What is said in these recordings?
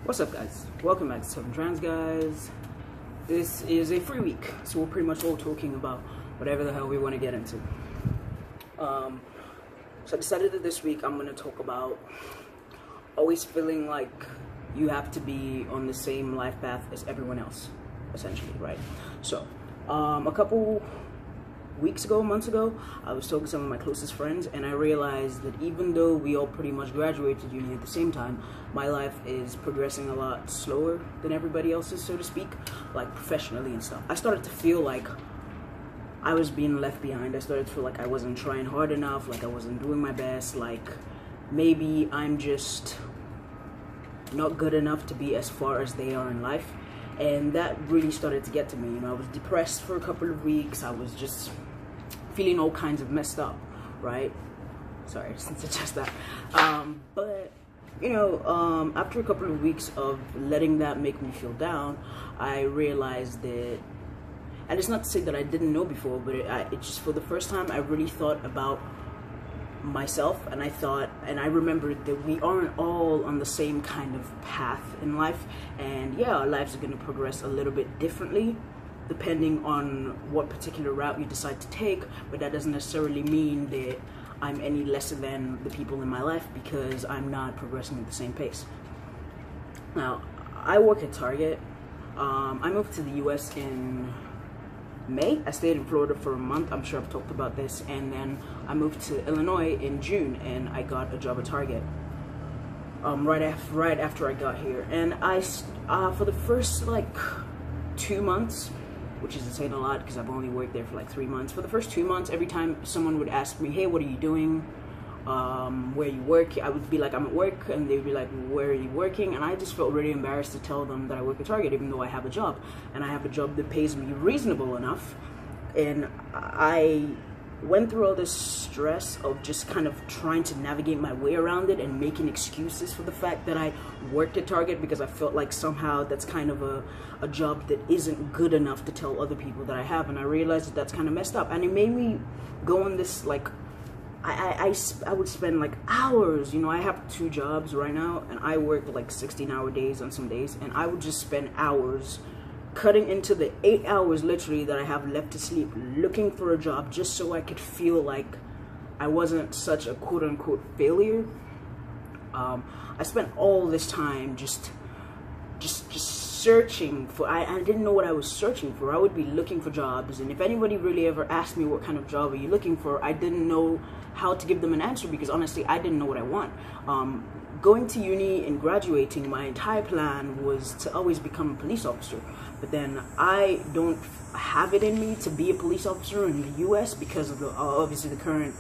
What's up, guys? Welcome back to Seven Trans Guys. This is a free week, so we're pretty much all talking about whatever the hell we want to get into. So I decided that this week I'm going to talk about always feeling like you have to be on the same life path as everyone else, essentially, right? So, a couple months ago, I was talking to some of my closest friends, and I realized that even though we all pretty much graduated uni at the same time, my life is progressing a lot slower than everybody else's, so to speak, like professionally and stuff. I started to feel like I was being left behind. I started to feel like I wasn't trying hard enough, like I wasn't doing my best, like maybe I'm just not good enough to be as far as they are in life. And that really started to get to me. You know, I was depressed for a couple of weeks. I was just feeling all kinds of messed up, right? Sorry, since it's just that. But, you know, after a couple of weeks of letting that make me feel down, I realized that, and it's not to say that I didn't know before, but it just, for the first time, I really thought about myself, and I remembered that we aren't all on the same kind of path in life, and yeah, our lives are going to progress a little bit differently depending on what particular route you decide to take, but that doesn't necessarily mean that I'm any lesser than the people in my life because I'm not progressing at the same pace. Now, I work at Target. I moved to the US in May. I stayed in Florida for a month. I'm sure I've talked about this. And then I moved to Illinois in June, and I got a job at Target right after I got here. And I for the first like 2 months, which is saying a lot because I've only worked there for like 3 months. For the first 2 months, every time someone would ask me, "Hey, what are you doing? Where you work?" I would be like, "I'm at work," and they'd be like, "Where are you working?" And I just felt really embarrassed to tell them that I work at Target, even though I have a job, and I have a job that pays me reasonable enough. And I went through all this stress of just kind of trying to navigate my way around it and making excuses for the fact that I worked at Target, because I felt like somehow that's kind of a job that isn't good enough to tell other people that I have. And I realized that that's kind of messed up, and it made me go on this like I would spend like hours, you know, I have 2 jobs right now, and I work like 16-hour days on some days, and I would just spend hours cutting into the 8 hours literally that I have left to sleep looking for a job just so I could feel like I wasn't such a quote-unquote failure. I spent all this time just searching for, I didn't know what I was searching for. I would be looking for jobs, and if anybody really ever asked me what kind of job are you looking for, I didn't know how to give them an answer, because honestly I didn't know what I want. Going to uni and graduating, my entire plan was to always become a police officer, but then I don't have it in me to be a police officer in the US because of the obviously the current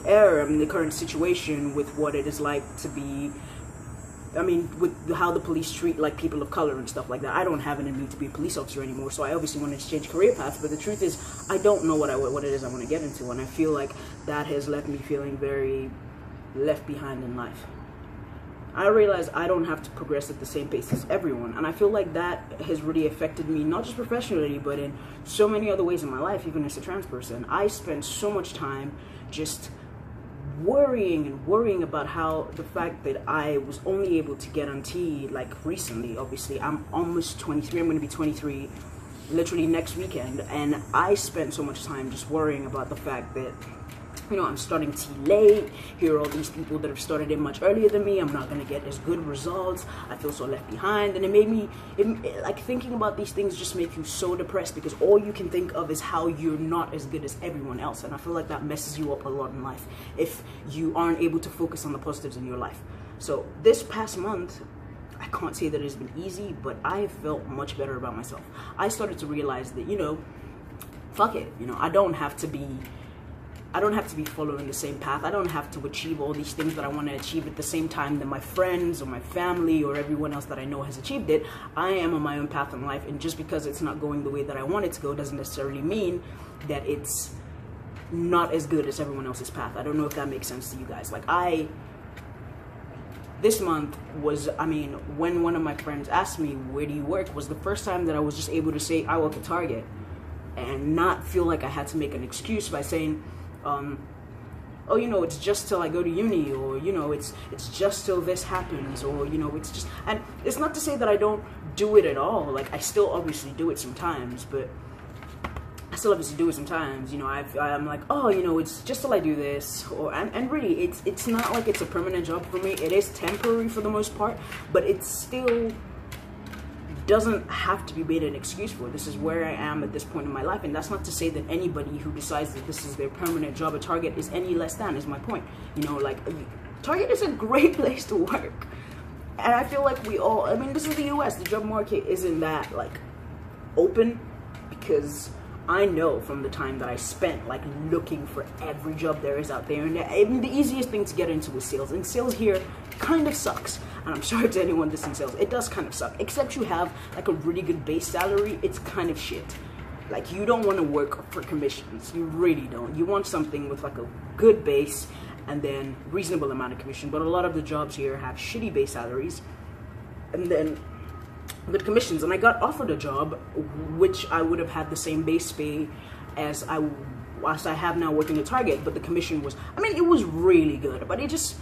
era, the current situation with what it is like to be, with how the police treat like people of color and stuff like that. I don't have it in me to be a police officer anymore, so I obviously wanted to change career paths, but the truth is I don't know what it is I want to get into, and I feel like that has left me feeling very left behind in life. I realize I don't have to progress at the same pace as everyone, and I feel like that has really affected me, not just professionally, but in so many other ways in my life, even as a trans person. I spend so much time just worrying about how the fact that I was only able to get on T like recently. Obviously I'm almost 23, I'm going to be 23 literally next weekend, and I spent so much time just worrying about the fact that, you know, I'm starting T late. Here are all these people that have started it much earlier than me. I'm not going to get as good results. I feel so left behind. And it made me, like, thinking about these things just make you so depressed, because all you can think of is how you're not as good as everyone else. And I feel like that messes you up a lot in life if you aren't able to focus on the positives in your life. So this past month, I can't say that it's been easy, but I have felt much better about myself. I started to realize that, you know, fuck it. You know, I don't have to be following the same path. I don't have to achieve all these things that I want to achieve at the same time that my friends or my family or everyone else that I know has achieved it. I am on my own path in life, and just because it's not going the way that I want it to go doesn't necessarily mean that it's not as good as everyone else's path. I don't know if that makes sense to you guys. Like, this month was, when one of my friends asked me, "Where do you work?" was the first time that I was just able to say, "I work at Target," and not feel like I had to make an excuse by saying, oh, you know, it's just till I go to uni, or, you know, it's just till this happens, or, you know, it's just, and it's not to say that I don't do it at all. Like, I still obviously do it sometimes, but you know. I'm like, oh, you know, it's just till I do this, or, and really, it's not like it's a permanent job for me. It is temporary for the most part, but it's still doesn't have to be made an excuse for. This is where I am at this point in my life, and that's not to say that anybody who decides that this is their permanent job at Target is any less than, is my point. You know, like, Target is a great place to work, and I feel like we all, I mean, this is the US, the job market isn't that, like, open, because I know from the time that I spent, like, looking for every job there is out there, and the easiest thing to get into is sales, and sales here kind of sucks, and I'm sorry to anyone that's in sales, it does kind of suck, except you have, like, a really good base salary. It's kind of shit. Like, you don't want to work for commissions, you really don't. You want something with, like, a good base, and then reasonable amount of commission, but a lot of the jobs here have shitty base salaries, and then good commissions. And I got offered a job which I would have had the same base pay as I have now working at Target, but the commission was, I mean, it was really good, but it just,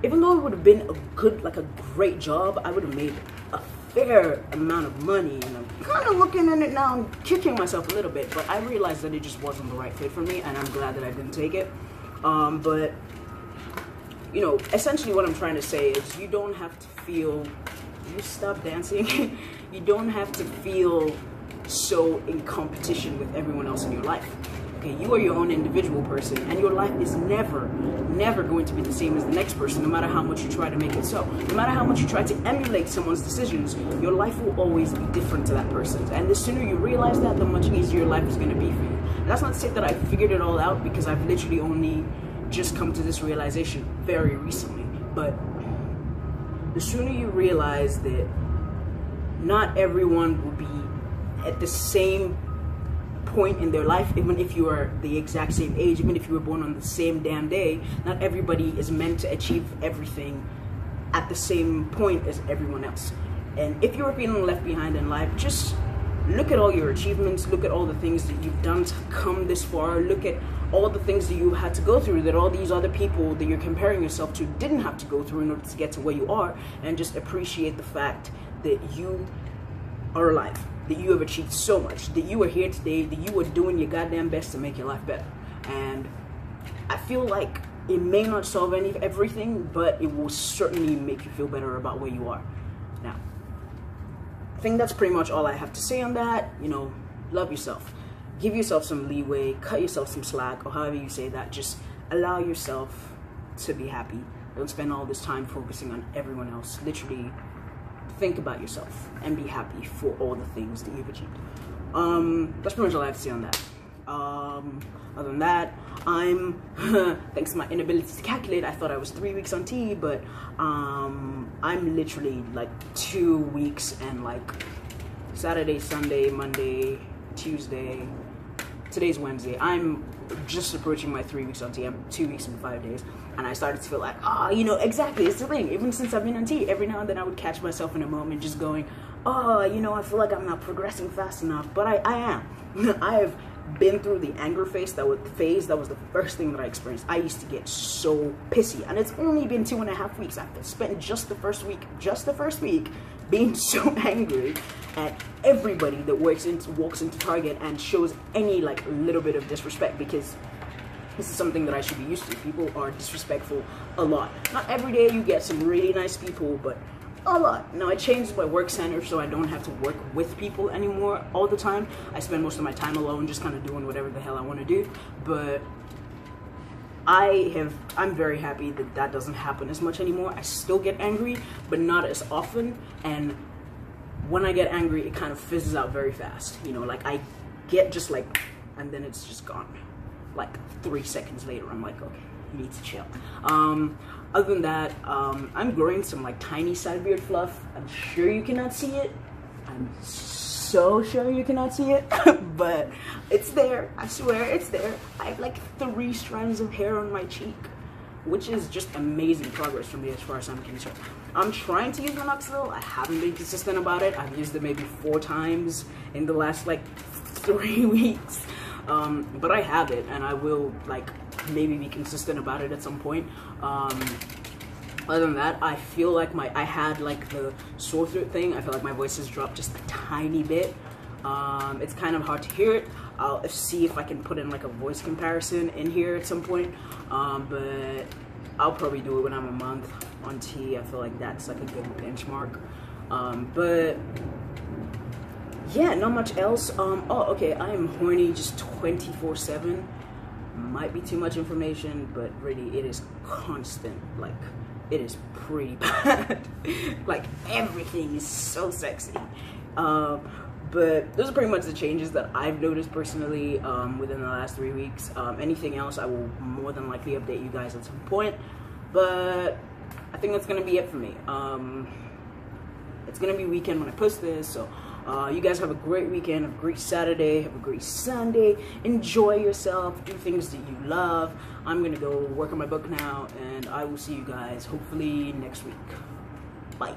even though it would have been a good, like, a great job, I would have made a fair amount of money, and I'm kind of looking at it now and kicking myself a little bit, but I realized that it just wasn't the right fit for me, and I'm glad that I didn't take it. But, you know, essentially what I'm trying to say is, you don't have to feel, you stop dancing, you don't have to feel so in competition with everyone else in your life. Okay, you are your own individual person, and your life is never going to be the same as the next person, no matter how much you try to make it so. No matter how much you try to emulate someone's decisions, your life will always be different to that person's. And the sooner you realize that, the much easier your life is going to be for you. And that's not to say that I figured it all out, because I've literally only just come to this realization very recently. But the sooner you realize that not everyone will be at the same point in their life, even if you are the exact same age, even if you were born on the same damn day, not everybody is meant to achieve everything at the same point as everyone else. And if you're feeling left behind in life, just look at all your achievements, look at all the things that you've done to come this far, look at all the things that you had to go through, that all these other people that you're comparing yourself to didn't have to go through in order to get to where you are, and just appreciate the fact that you are alive, that you have achieved so much, that you are here today, that you are doing your goddamn best to make your life better. And I feel like it may not solve everything, but it will certainly make you feel better about where you are. Now, I think that's pretty much all I have to say on that. You know, love yourself. Give yourself some leeway, cut yourself some slack, or however you say that. Just allow yourself to be happy. Don't spend all this time focusing on everyone else. Literally, think about yourself and be happy for all the things that you've achieved. That's pretty much all I have to say on that. Other than that, I'm thanks to my inability to calculate, I thought I was 3 weeks on T, but I'm literally like 2 weeks and like Saturday, Sunday, Monday, Tuesday, today's Wednesday. I'm just approaching my 3 weeks on T. I'm 2 weeks and 5 days, and I started to feel like, you know, exactly, it's the thing. Even since I've been on T, every now and then I would catch myself in a moment just going, you know, I feel like I'm not progressing fast enough, but I am. I have been through the anger phase. That was the first thing that I experienced. I used to get so pissy, and it's only been 2.5 weeks. I've spent just the first week being so angry at everybody that walks into Target and shows any like little bit of disrespect, because this is something that I should be used to. People are disrespectful a lot. Not every day you get some really nice people, but a lot. Now, I changed my work center so I don't have to work with people anymore all the time. I spend most of my time alone, just kind of doing whatever the hell I want to do. But I'm very happy that that doesn't happen as much anymore. I still get angry, but not as often. And when I get angry, it kind of fizzes out very fast. You know, like I get just like, and then it's just gone. Like 3 seconds later, I'm like, okay, you need to chill. Other than that, I'm growing some like tiny side beard fluff. I'm sure you cannot see it. I'm so sure you cannot see it, but it's there. I swear it's there. I have like 3 strands of hair on my cheek, which is just amazing progress for me as far as I'm concerned. I'm trying to use minoxidil. I haven't been consistent about it. I've used it maybe 4 times in the last like 3 weeks. But I have it, and I will like maybe be consistent about it at some point. Other than that, I feel like I had like the sore throat thing. I feel like my voice has dropped just a tiny bit. It's kind of hard to hear it. I'll see if I can put in like a voice comparison in here at some point. But I'll probably do it when I'm a month on T. I feel like that's like a good benchmark. But yeah, not much else. Oh, okay, I am horny just 24/7. Might be too much information, but really it is constant. Like, it is pretty bad. Like, everything is so sexy. But those are pretty much the changes that I've noticed personally within the last 3 weeks. Anything else, I will more than likely update you guys at some point. But I think that's gonna be it for me. It's gonna be weekend when I post this, so you guys have a great weekend, have a great Saturday, have a great Sunday. Enjoy yourself, do things that you love. I'm gonna go work on my book now, and I will see you guys hopefully next week. Bye.